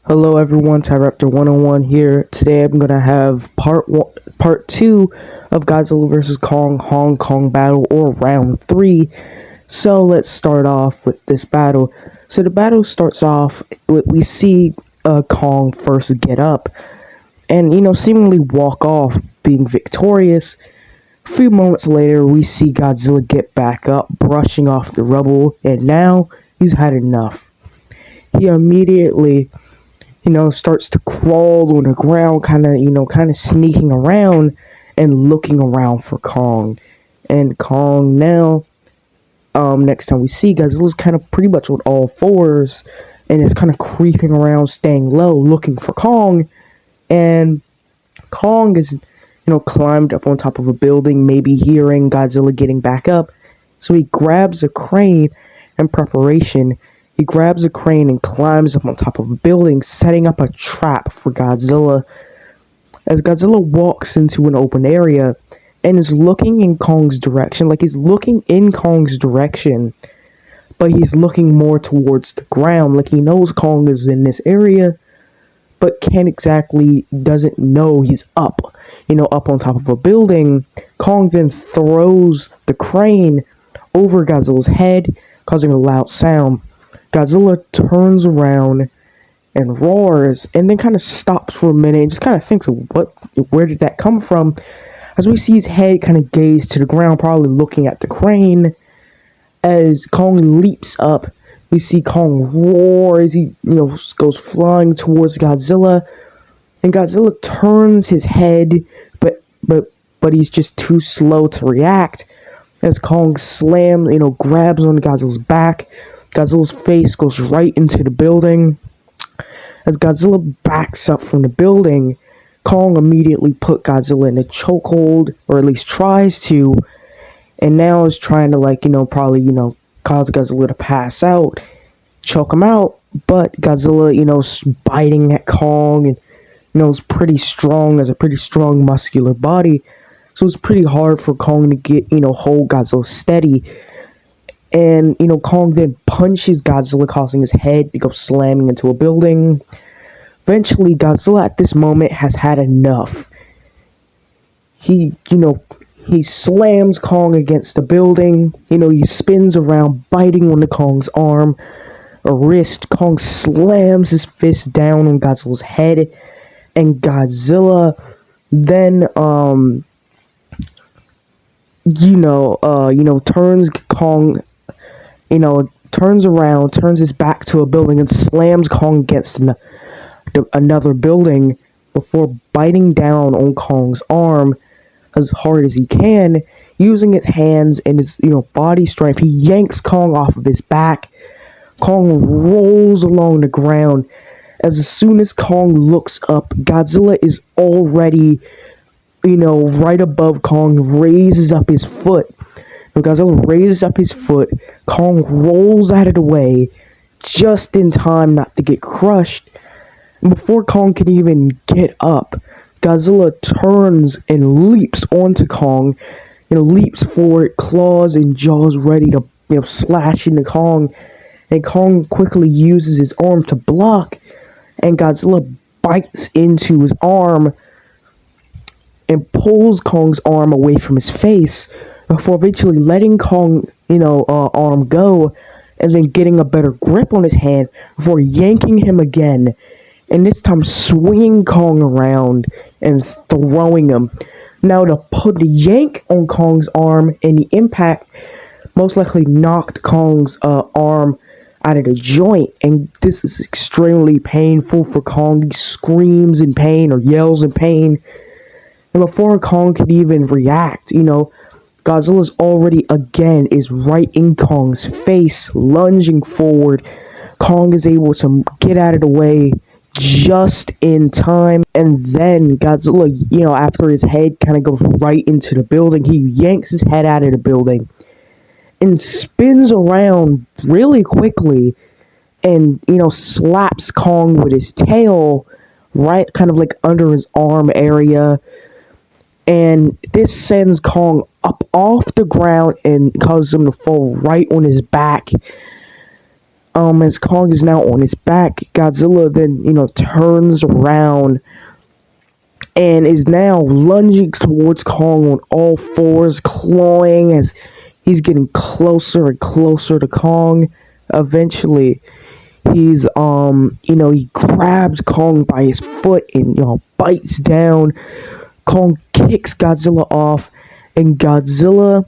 Hello everyone, Tyraptor 101 here. Today I'm gonna have part 2 of Godzilla vs. Kong Hong Kong battle, or round 3. So let's start off with this battle. So the battle starts off with we see Kong first get up and seemingly walk off being victorious. A few moments later we see Godzilla get back up, brushing off the rubble, and now he's had enough. He immediately starts to crawl on the ground, kind of sneaking around and looking around for Kong. And Kong now, next time we see Godzilla's kind of pretty much on all fours and is kind of creeping around, staying low, looking for Kong. And Kong is, climbed up on top of a building, maybe hearing Godzilla getting back up. So he grabs a crane in preparation. He grabs a crane and climbs up on top of a building, setting up a trap for Godzilla. As Godzilla walks into an open area and is looking in Kong's direction, like he's looking in Kong's direction, but he's looking more towards the ground, like he knows Kong is in this area, but doesn't know he's up, up on top of a building. Kong then throws the crane over Godzilla's head, causing a loud sound. Godzilla turns around and roars, and then kind of stops for a minute and just kind of thinks, where did that come from? As we see his head kind of gaze to the ground, probably looking at the crane. As Kong leaps up, we see Kong roar as he, goes flying towards Godzilla. And Godzilla turns his head, but he's just too slow to react. As Kong grabs on Godzilla's back, Godzilla's face goes right into the building. As Godzilla backs up from the building, Kong immediately put Godzilla in a chokehold, or at least tries to, and now is trying to cause Godzilla to pass out, choke him out. But Godzilla, is biting at Kong, and is pretty strong, has a pretty strong muscular body, so it's pretty hard for Kong to get hold Godzilla steady. And, Kong then punches Godzilla, causing his head to go slamming into a building. Eventually, Godzilla at this moment has had enough. He slams Kong against the building. He spins around, biting onto Kong's arm or wrist. Kong slams his fist down on Godzilla's head. And Godzilla then, turns Kong, turns around, turns his back to a building, and slams Kong against another building before biting down on Kong's arm as hard as he can. Using his hands and his, body strength, he yanks Kong off of his back. Kong rolls along the ground. As soon as Kong looks up, Godzilla is already, right above Kong, raises up his foot. When Godzilla raises up his foot, Kong rolls out of the way just in time not to get crushed. And before Kong can even get up, Godzilla turns and leaps onto Kong, leaps forward, claws and jaws ready to, slash into Kong. And Kong quickly uses his arm to block, and Godzilla bites into his arm and pulls Kong's arm away from his face, before eventually letting Kong, arm go, and then getting a better grip on his hand before yanking him again, and this time swinging Kong around and throwing him. Now the yank on Kong's arm and the impact most likely knocked Kong's arm out of the joint, and this is extremely painful for Kong. He screams in pain or yells in pain, and before Kong could even react, Godzilla's already again is right in Kong's face, lunging forward. Kong is able to get out of the way just in time, and then Godzilla, after his head kind of goes right into the building, he yanks his head out of the building and spins around really quickly and, slaps Kong with his tail right kind of like under his arm area. And this sends Kong up off the ground and causes him to fall right on his back. As Kong is now on his back, Godzilla then, turns around and is now lunging towards Kong on all fours, clawing as he's getting closer and closer to Kong. Eventually, he's he grabs Kong by his foot and bites down. Kong kicks Godzilla off, and Godzilla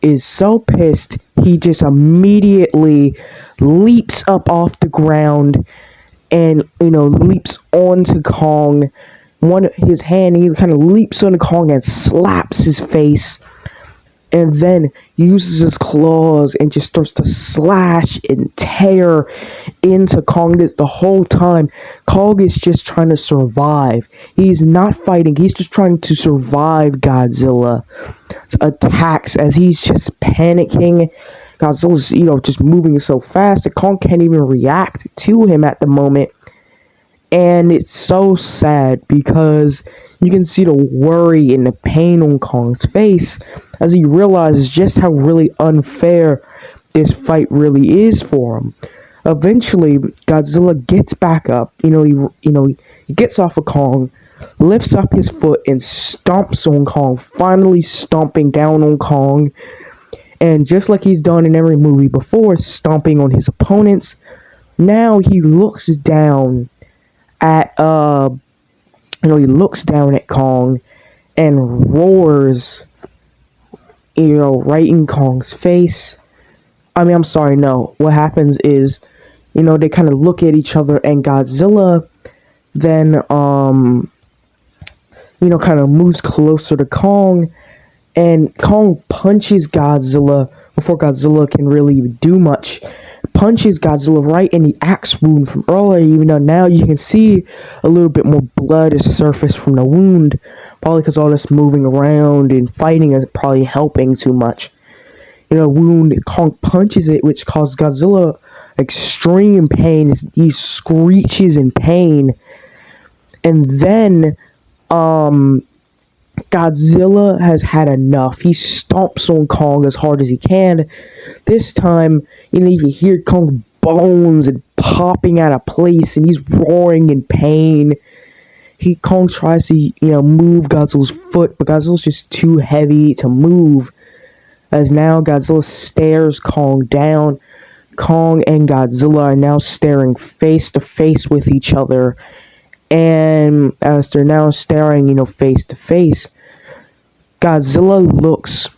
is so pissed he just immediately leaps up off the ground and leaps onto Kong. His hand, he kind of leaps onto Kong and slaps his face, and then uses his claws and just starts to slash and tear into Kong. The whole time, Kong is just trying to survive. He's not fighting. He's just trying to survive Godzilla's attacks as he's just panicking. Godzilla's, just moving so fast that Kong can't even react to him at the moment. And it's so sad because you can see the worry and the pain on Kong's face as he realizes just how really unfair this fight really is for him. Eventually, Godzilla gets back up. He gets off of Kong, lifts up his foot, and stomps on Kong, finally stomping down on Kong. And just like he's done in every movie before, stomping on his opponents, now he looks down at Kong and roars, right in Kong's face. I'm sorry, no. What happens is, they kind of look at each other, and Godzilla then, kind of moves closer to Kong, and Kong punches Godzilla before Godzilla can really do much. Punches Godzilla right in the axe wound from earlier, even though now you can see a little bit more blood is surfaced from the wound, probably because all this moving around and fighting is probably helping too much. Wound, Kong punches it, which causes Godzilla extreme pain. He screeches in pain, and then Godzilla has had enough. He stomps on Kong as hard as he can. This time, you can hear Kong's bones and popping out of place, and he's roaring in pain. Kong tries to, move Godzilla's foot, but Godzilla's just too heavy to move. As now Godzilla stares Kong down. Kong and Godzilla are now staring face to face with each other. And as they're now staring, face to face, Godzilla looks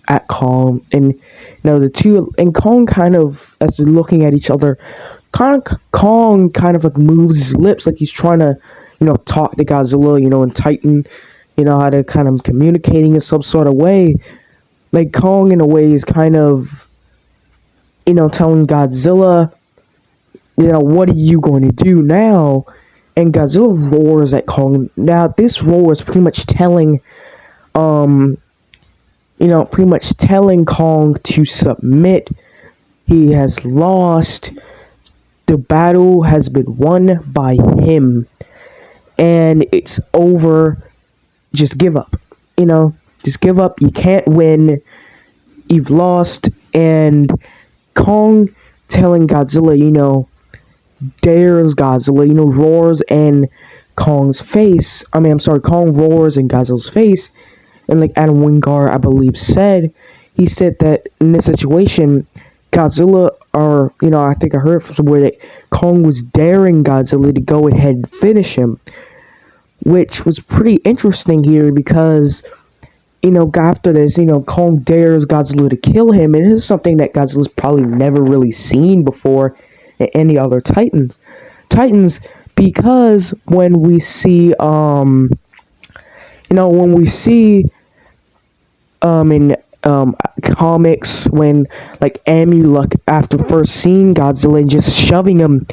at Kong, and the two, and Kong kind of, as they're looking at each other, Kong kind of like moves his lips like he's trying to, talk to Godzilla, and Titan, how to kind of communicating in some sort of way. Like Kong in a way is kind of, telling Godzilla, what are you going to do now? And Godzilla roars at Kong. Now, this roar is pretty much telling, Kong to submit. He has lost. The battle has been won by him. And it's over. Just give up. Just give up. You can't win. You've lost. And Kong telling Godzilla, dares Godzilla, roars in Kong's face. Kong roars in Godzilla's face. And like Adam Wingard, I believe, he said that in this situation, Godzilla, or, I think I heard from somewhere that Kong was daring Godzilla to go ahead and finish him. Which was pretty interesting here because, after this, Kong dares Godzilla to kill him. And this is something that Godzilla's probably never really seen before in any other Titans, because when we see, in comics, when like Amulek, after first seeing Godzilla and just shoving him,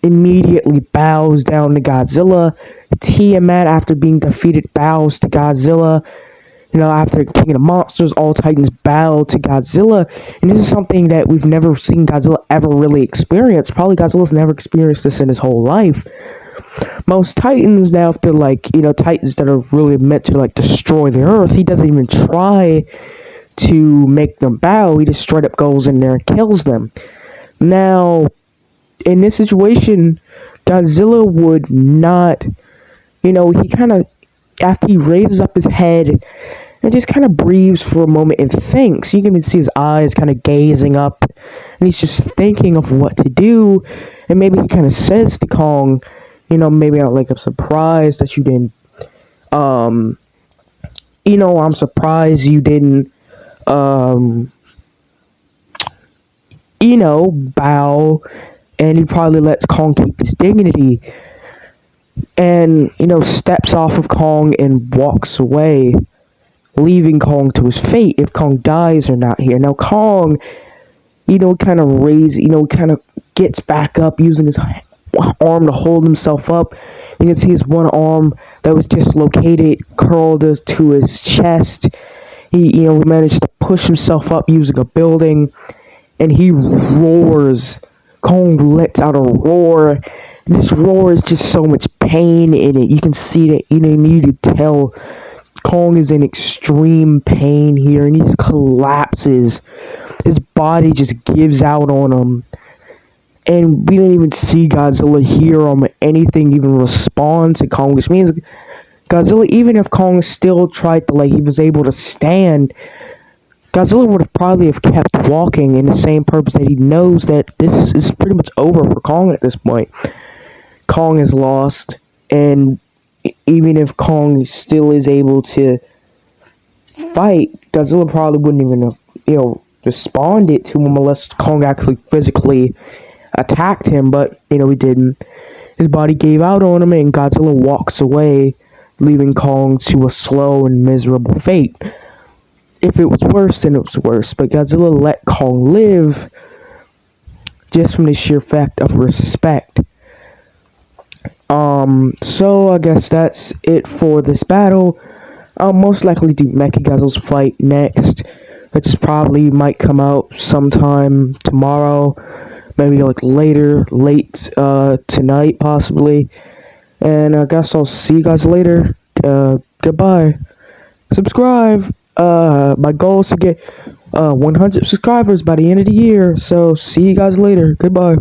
immediately bows down to Godzilla. Tiamat, after being defeated, bows to Godzilla. After King of the Monsters, all Titans bow to Godzilla. And this is something that we've never seen Godzilla ever really experience. Probably Godzilla's never experienced this in his whole life. Most Titans now, if they're like, Titans that are really meant to like destroy the Earth, he doesn't even try to make them bow. He just straight up goes in there and kills them. Now, in this situation, Godzilla would not, he kind of, after he raises up his head and just kind of breathes for a moment and thinks. You can even see his eyes kind of gazing up, and he's just thinking of what to do. And maybe he kind of says to Kong, maybe I'm surprised that you didn't, I'm surprised you didn't, bow. And he probably lets Kong keep his dignity. And, steps off of Kong and walks away, leaving Kong to his fate if Kong dies or not here. Now, Kong, kind of gets back up using his arm to hold himself up. You can see his one arm that was dislocated curled to his chest. He, managed to push himself up using a building, and he roars. Kong lets out a roar. This roar is just so much pain in it. You can see that, you need to tell Kong is in extreme pain here, and he just collapses. His body just gives out on him. And we don't even see Godzilla hear him or anything even respond to Kong, which means Godzilla, even if Kong still tried to, he was able to stand, Godzilla would have probably have kept walking in the same purpose that he knows that this is pretty much over for Kong at this point. Kong is lost, and even if Kong still is able to fight, Godzilla probably wouldn't even, responded to him unless Kong actually physically attacked him, but, he didn't. His body gave out on him, and Godzilla walks away, leaving Kong to a slow and miserable fate. If it was worse, then it was worse, but Godzilla let Kong live just from the sheer fact of respect. So I guess that's it for this battle. I'll most likely do Mechagodzilla's fight next, which is probably might come out sometime tomorrow, maybe late tonight possibly. And I guess I'll see you guys later. Goodbye. Subscribe. My goal is to get 100 subscribers by the end of the year. So see you guys later. Goodbye.